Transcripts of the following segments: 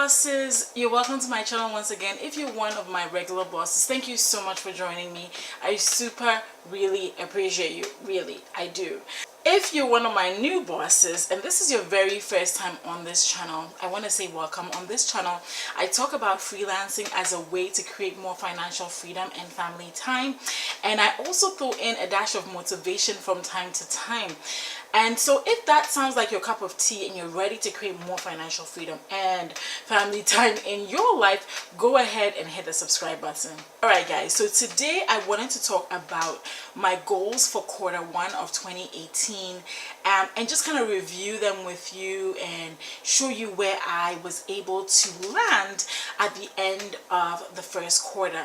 bosses, you're welcome to my channel once again. If you're one of my regular bosses, thank you so much for joining me. I really appreciate you. Really, I do. If you're one of my new bosses and this is your very first time on this channel, I want to say welcome. On this channel, I talk about freelancing as a way to create more financial freedom and family time, and I also throw in a dash of motivation from time to time. And so if that sounds like your cup of tea and you're ready to create more financial freedom and family time in your life, go ahead and hit the subscribe button. Alright guys, so today I wanted to talk about my goals for Q1 of 2018 and just kind of review them with you and show you where I was able to land at the end of the first quarter.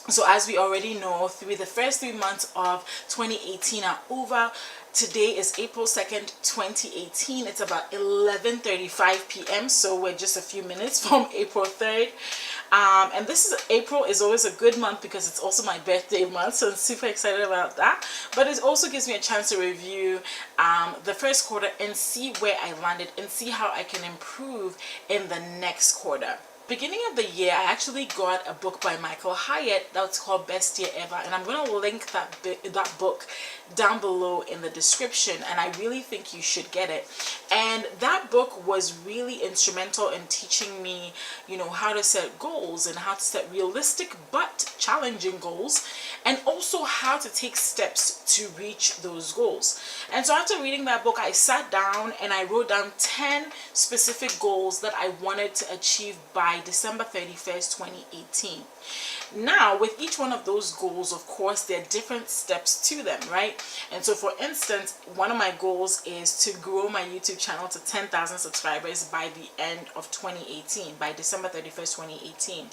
So as we already know, the first 3 months of 2018 are over. Today is April 2nd, 2018. It's about 11:35 p.m. so we're just a few minutes from April 3rd. And April is always a good month because it's also my birthday month, so I'm super excited about that. But it also gives me a chance to review the first quarter and see where I landed and see how I can improve in the next quarter. Beginning of the year, I actually got a book by Hyatt that's called Best Year Ever, and I'm going to link that book down below in the description, and I really think you should get it. And that book was really instrumental in teaching me, how to set goals and how to set realistic but challenging goals, and also how to take steps to reach those goals. And so after reading that book, I sat down and I wrote down 10 specific goals that I wanted to achieve by December 31st, 2018. Now, with each one of those goals, of course, there are different steps to them, right? And so, for instance, one of my goals is to grow my YouTube channel to 10,000 subscribers by the end of 2018, by December 31st, 2018.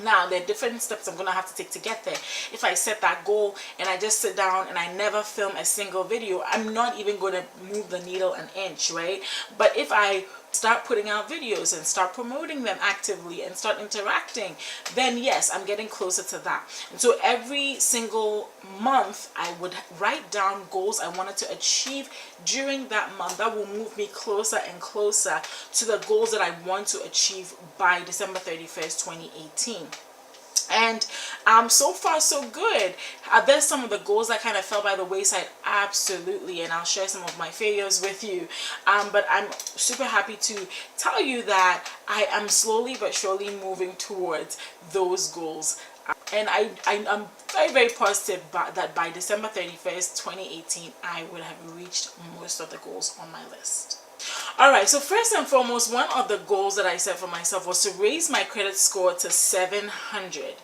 Now, there are different steps I'm going to have to take to get there. If I set that goal and I just sit down and I never film a single video, I'm not even going to move the needle an inch, right? But if I start putting out videos and start promoting them actively and start interacting, then yes, I'm getting closer to that. And so every single month I would write down goals I wanted to achieve during that month that will move me closer and closer to the goals that I want to achieve by December 31st, 2018. And so far so good. There's some of the goals that kind of fell by the wayside, absolutely, and I'll share some of my failures with you. But I'm super happy to tell you that I am slowly but surely moving towards those goals. And I'm very positive that by December 31st, 2018, I would have reached most of the goals on my list. Alright, so first and foremost, one of the goals that I set for myself was to raise my credit score to 700.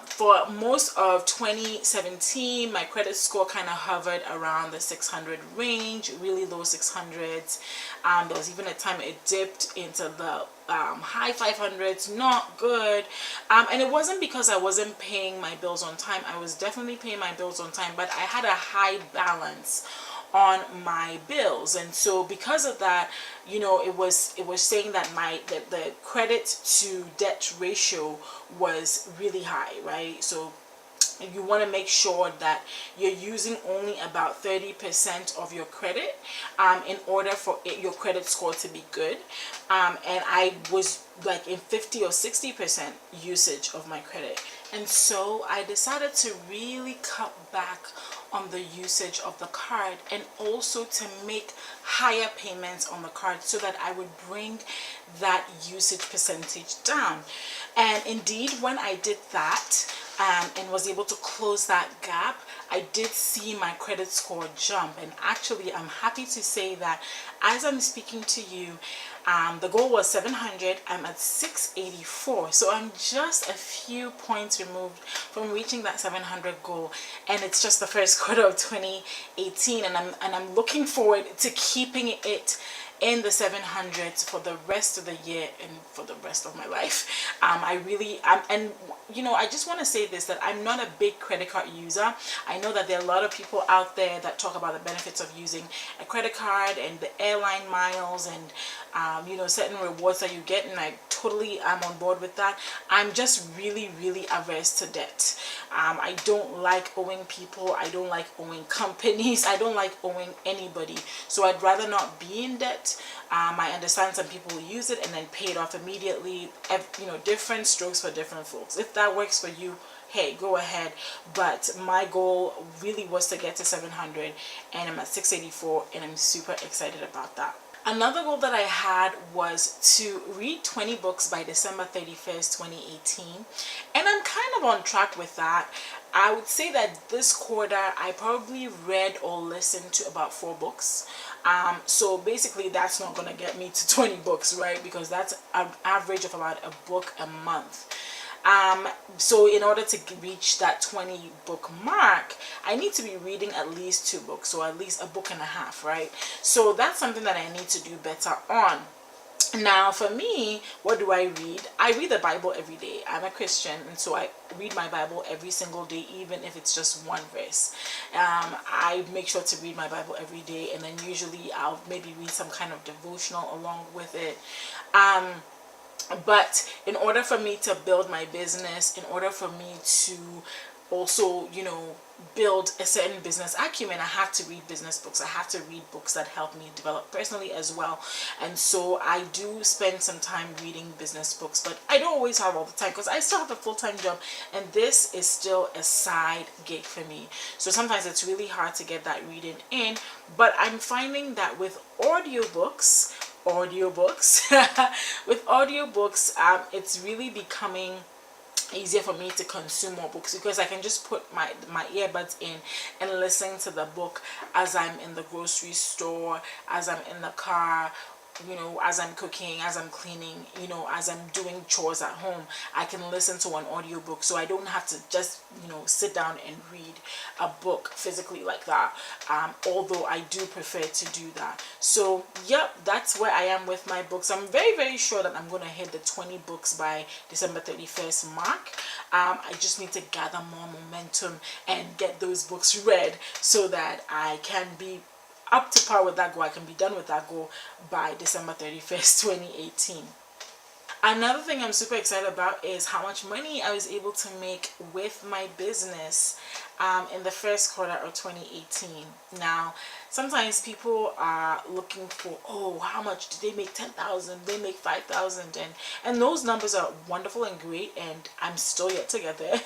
For most of 2017, my credit score kind of hovered around the 600 range, really low 600s. There was even a time it dipped into the high 500s, not good. And it wasn't because I wasn't paying my bills on time. I was definitely paying my bills on time, but I had a high balance on my bills, and so because of that, it was saying that the credit to debt ratio was really high, right? So you want to make sure that you're using only about 30% of your credit in order for your credit score to be good. And I was like in 50 or 60% usage of my credit, and so I decided to really cut back on the usage of the card and also to make higher payments on the card so that I would bring that usage percentage down. And indeed, when I did that and was able to close that gap, I did see my credit score jump. And actually, I'm happy to say that as I'm speaking to you, the goal was 700. I'm at 684, so I'm just a few points removed from reaching that 700 goal, and it's just the first quarter of 2018, and I'm looking forward to keeping it in the 700s for the rest of the year and for the rest of my life. I just want to say this, that I'm not a big credit card user. I know that there are a lot of people out there that talk about the benefits of using a credit card and the airline miles and certain rewards that you get, and I totally am on board with that. I'm just really averse to debt. I don't like owing people. I don't like owing companies. I don't like owing anybody. So I'd rather not be in debt it. I understand some people use it and then pay it off immediately. You know, different strokes for different folks. If that works for you, hey, go ahead. But my goal really was to get to 700, and I'm at 684, and I'm super excited about that. Another goal that I had was to read 20 books by December 31st, 2018. And I'm kind of on track with that. I would say that this quarter, I probably read or listened to about 4 books. So basically, that's not going to get me to 20 books, right? Because that's an average of about a book a month. So in order to reach that 20 book mark, I need to be reading at least 2 books, or at least a book and a half, right? So that's something that I need to do better on. Now for me, what do I read? I read the Bible every day. I'm a Christian, and so I read my Bible every single day, even if it's just one verse. I make sure to read my Bible every day, and then usually I'll maybe read some kind of devotional along with it. But in order for me to build my business, in order for me to also, you know, build a certain business acumen, I have to read business books. I have to read books that help me develop personally as well. And so I do spend some time reading business books, but I don't always have all the time because I still have a full-time job, and this is still a side gig for me. So sometimes it's really hard to get that reading in, but I'm finding that with audiobooks, with audiobooks, it's really becoming easier for me to consume more books because I can just put my earbuds in and listen to the book as I'm in the grocery store, as I'm in the car, you know, as I'm cooking, as I'm cleaning, you know, as I'm doing chores at home. I can listen to an audiobook, so I don't have to just, you know, sit down and read a book physically like that, although I do prefer to do that. So yep, that's where I am with my books. I'm very sure that I'm going to hit the 20 books by December 31st mark. I just need to gather more momentum and get those books read so that I can be up to par with that goal. I can be done with that goal by December 31st, 2018. Another thing I'm super excited about is how much money I was able to make with my business in the first quarter of 2018. Now, sometimes people are looking for, oh, how much did they make? 10,000, they make 5,000, and those numbers are wonderful and great, and I'm still yet to get there.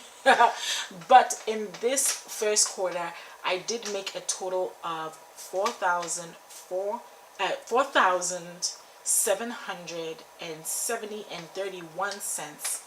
But in this first quarter, I did make a total of $4,770.31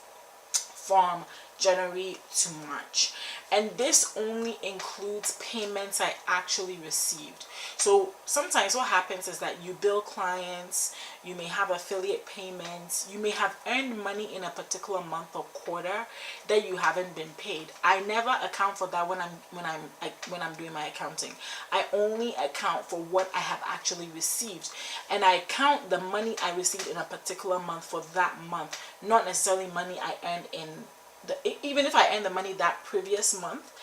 from January to March, and this only includes payments I actually received. So sometimes what happens is that you bill clients, you may have affiliate payments, you may have earned money in a particular month or quarter that you haven't been paid. I never account for that when I'm doing my accounting. I only account for what I have actually received, and I count the money I received in a particular month for that month, not necessarily money I earned in even if I earned the money that previous month.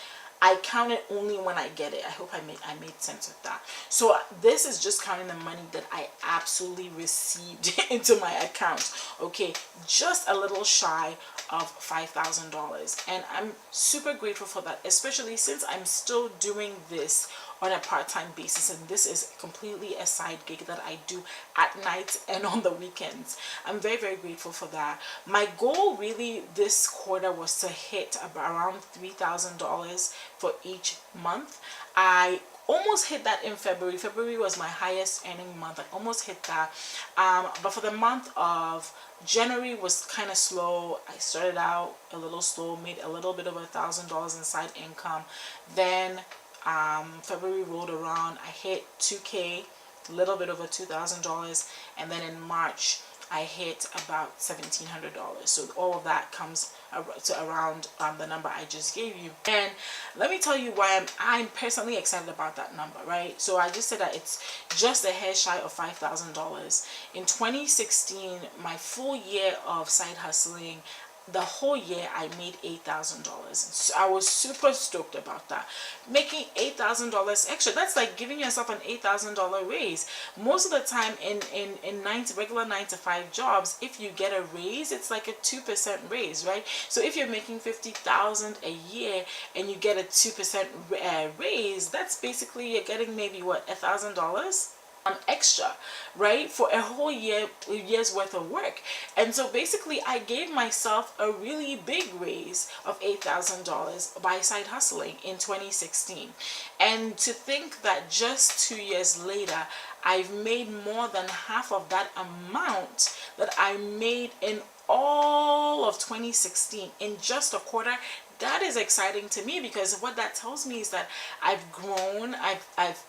I count it only when I get it. I hope I made sense with that. So this is just counting the money that I absolutely received into my account. Okay, just a little shy of $5,000, and I'm super grateful for that, especially since I'm still doing this on a part-time basis, and this is completely a side gig that I do at night and on the weekends. I'm very grateful for that. My goal really this quarter was to hit around $3,000 for each month. I almost hit that in February. February was my highest earning month. I almost hit that, but for the month of January was kind of slow. I started out a little slow, made a little bit of $1,000 in side income. Then February rolled around, I hit 2K, a little bit over $2,000, and then in March I hit about $1,700. So all of that comes to around the number I just gave you. And let me tell you why I'm personally excited about that number, right? So I just said that it's just a hair shy of $5,000. In 2016, my full year of side hustling, the whole year I made $8,000. So I was super stoked about that. Making $8,000 extra, that's like giving yourself an $8,000 raise. Most of the time in regular 9-to-5 jobs, if you get a raise, it's like a 2% raise, right? So if you're making $50,000 a year and you get a 2% raise, that's basically you're getting maybe what, $1,000? extra, right, for a whole year's worth of work. And so basically I gave myself a really big raise of $8,000 by side hustling in 2016. And to think that just 2 years later I've made more than half of that amount that I made in all of 2016 in just a quarter, that is exciting to me, because what that tells me is that I've grown, I've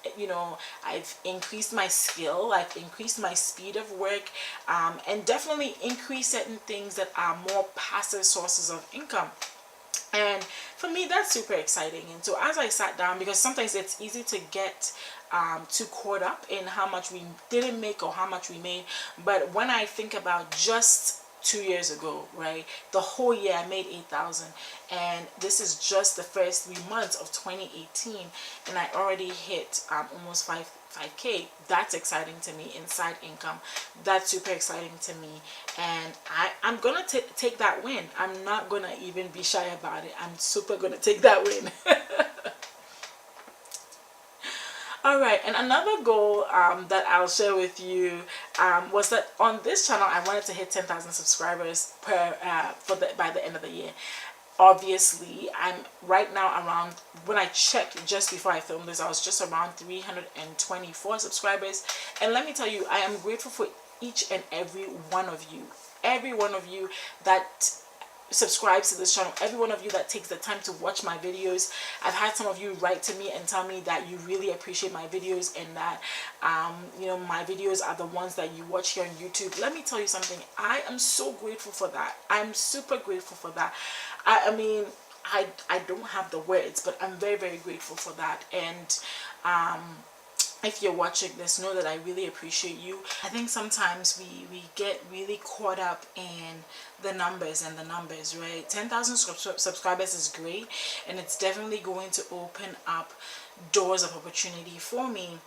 increased my skill, I've increased my speed of work, and definitely increased certain things that are more passive sources of income. And for me, that's super exciting. And so as I sat down, because sometimes it's easy to get too caught up in how much we didn't make or how much we made, but when I think about just 2 years ago, right, the whole year I made 8,000, and this is just the first 3 months of 2018, and I already hit almost 5K. That's exciting to me. Inside income, that's super exciting to me, and I'm gonna take that win. I'm not gonna even be shy about it. I'm super gonna take that win. All right, and another goal that I'll share with you was that on this channel I wanted to hit 10,000 subscribers by the end of the year. Obviously, I'm right now around, when I checked just before I filmed this, I was just around 324 subscribers. And let me tell you, I am grateful for each and every one of you that subscribes to this channel, every one of you that takes the time to watch my videos. I've had some of you write to me and tell me that you really appreciate my videos, and that my videos are the ones that you watch here on YouTube. Let me tell you something, I am so grateful for that. I'm super grateful for that. I mean, I don't have the words, but I'm very, very grateful for that. And if you're watching this, know that I really appreciate you. I think sometimes we get really caught up in the numbers, right? 10,000 subscribers is great, and it's definitely going to open up doors of opportunity for me,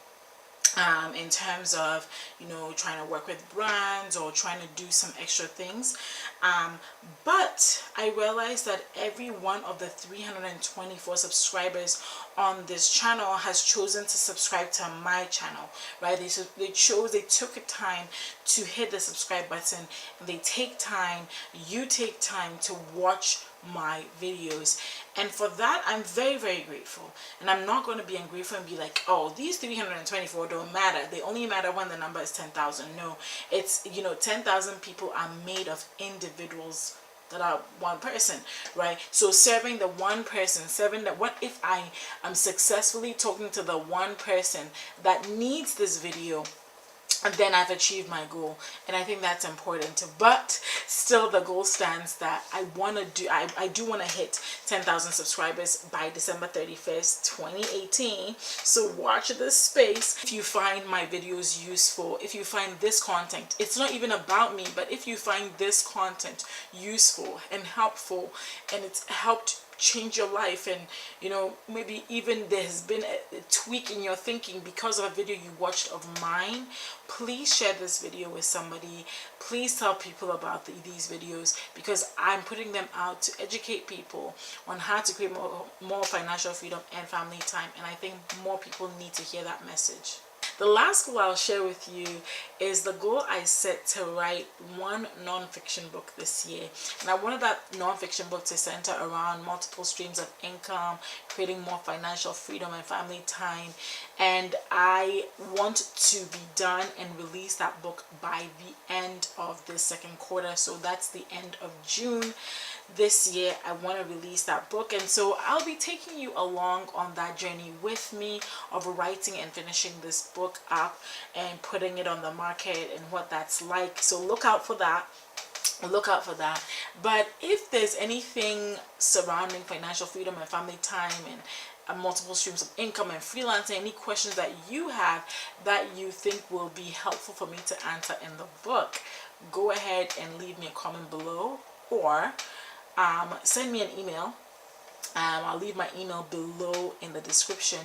in terms of trying to work with brands or trying to do some extra things, but I realized that every one of the 324 subscribers on this channel has chosen to subscribe to my channel, right? They took a time to hit the subscribe button, and you take time to watch my videos. And for that, I'm very, very grateful. And I'm not going to be ungrateful and be like, oh, these 324 don't matter, they only matter when the number is 10,000. No, it's 10,000 people are made of individuals that are one person, right? So serving the one person, what if I am successfully talking to the one person that needs this video, and then I've achieved my goal. And I think that's important. But still, the goal stands that I do want to hit 10,000 subscribers by December 31st, 2018. So watch this space. If you find my videos useful, if you find this content, it's not even about me, but if you find this content useful and helpful, and it's helped change your life, and maybe even there's been a tweak in your thinking because of a video you watched of mine, please share this video with somebody. Please tell people about these videos, because I'm putting them out to educate people on how to create more financial freedom and family time, and I think more people need to hear that message. The last goal I'll share with you is the goal I set to write one non-fiction book this year. And I wanted that non-fiction book to center around multiple streams of income, creating more financial freedom and family time. And I want to be done and release that book by the end of the second quarter. So that's the end of June this year. I want to release that book, and so I'll be taking you along on that journey with me of writing and finishing this book up and putting it on the market, and what that's like. So look out for that. But if there's anything surrounding financial freedom and family time and multiple streams of income and freelancing, any questions that you have that you think will be helpful for me to answer in the book, go ahead and leave me a comment below, or send me an email. I'll leave my email below in the description,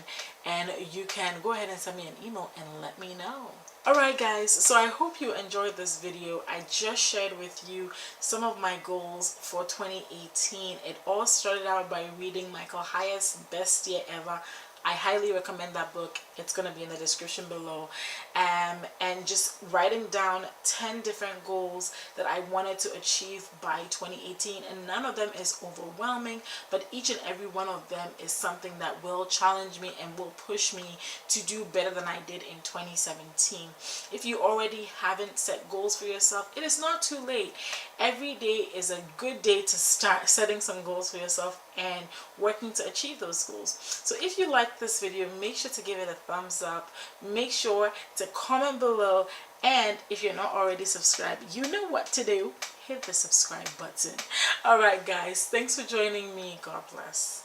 and you can go ahead and send me an email and let me know. Alright guys, so I hope you enjoyed this video. I just shared with you some of my goals for 2018. It all started out by reading Michael Hyatt's Best Year Ever I highly recommend that book. It's going to be in the description below. And just writing down 10 different goals that I wanted to achieve by 2018, and none of them is overwhelming, but each and every one of them is something that will challenge me and will push me to do better than I did in 2017. If you already haven't set goals for yourself, it is not too late. Every day is a good day to start setting some goals for yourself and working to achieve those goals. So if you like this video, make sure to give it a thumbs up. Make sure to comment below, and if you're not already subscribed, you know what to do. Hit the subscribe button. All right, guys, thanks for joining me. God bless.